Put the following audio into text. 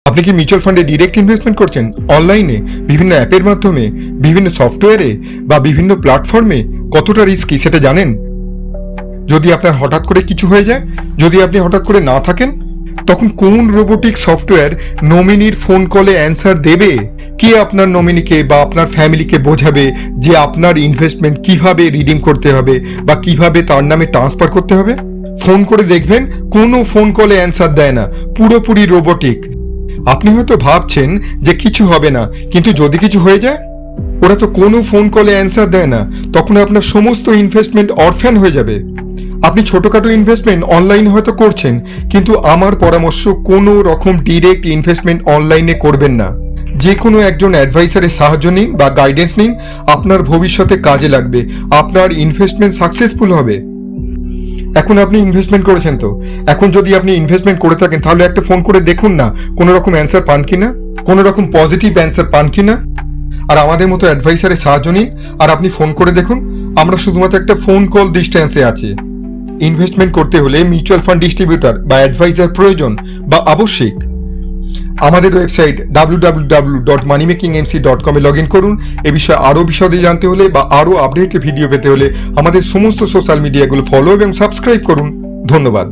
আপনি কি মিউচুয়াল ফান্ডে ডিরেক্ট ইনভেস্টমেন্ট করছেন অনলাইনে, বিভিন্ন অ্যাপের মাধ্যমে, বিভিন্ন সফটওয়্যারে বা বিভিন্ন প্ল্যাটফর্মে? কতটা রিস্কি সেটা জানেন? যদি আপনার হঠাৎ করে কিছু হয়ে যায়, যদি আপনি হঠাৎ করে না থাকেন, তখন কোন রোবোটিক সফটওয়্যার নমিনির ফোন কলে অ্যান্সার দেবে? কে আপনার নমিনিকে বা আপনার ফ্যামিলিকে বোঝাবে যে আপনার ইনভেস্টমেন্ট কিভাবে রিডিম করতে হবে বা কিভাবে তার নামে ট্রান্সফার করতে হবে? ফোন করে দেখবেন কোনো ফোন কলে অ্যান্সার দেয় না, পুরোপুরি রোবোটিক। আপনি হয়তো ভাবছেন যে কিছু হবে না, কিন্তু যদি কিছু হয়ে যায়? ওরা তো কোনো ফোন কলে অ্যান্সার দেয় না, তখন আপনার সমস্ত ইনভেস্টমেন্ট অরফ্যান হয়ে যাবে। আপনি ছোটোখাটো ইনভেস্টমেন্ট অনলাইনে হয়তো করছেন, কিন্তু আমার পরামর্শ কোনো রকম ডিরেক্ট ইনভেস্টমেন্ট অনলাইনে করবেন না। যে কোনো একজন অ্যাডভাইসারের সাহায্য নিন বা গাইডেন্স নিন, আপনার ভবিষ্যতে কাজে লাগবে, আপনার ইনভেস্টমেন্ট সাকসেসফুল হবে। এখন আপনি ইনভেস্টমেন্ট করেছেন, তো এখন যদি আপনি ইনভেস্টমেন্ট করে থাকেন তাহলে একটা ফোন করে দেখুন না কোনো রকম অ্যান্সার পান কিনা, কোনো রকম পজিটিভ অ্যান্সার পান কিনা। আর আমাদের মতো অ্যাডভাইসারের সাহায্য নিন আর আপনি ফোন করে দেখুন। আমরা শুধুমাত্র একটা ফোন কল ডিস্টেন্সে আছি। ইনভেস্টমেন্ট করতে হলে মিউচুয়াল ফান্ড ডিস্ট্রিবিউটর বা অ্যাডভাইজার প্রয়োজন বা আবশ্যিক। আমাদের ওয়েবসাইট www.moneymakingmc.com লগ ইন করুন। এ বিষয়ে আরও বিশদে জানতে হলে বা আরও আপডেটেড ভিডিও পেতে হলে আমাদের সমস্ত সোশ্যাল মিডিয়াগুলো ফলো এবং সাবস্ক্রাইব করুন। ধন্যবাদ।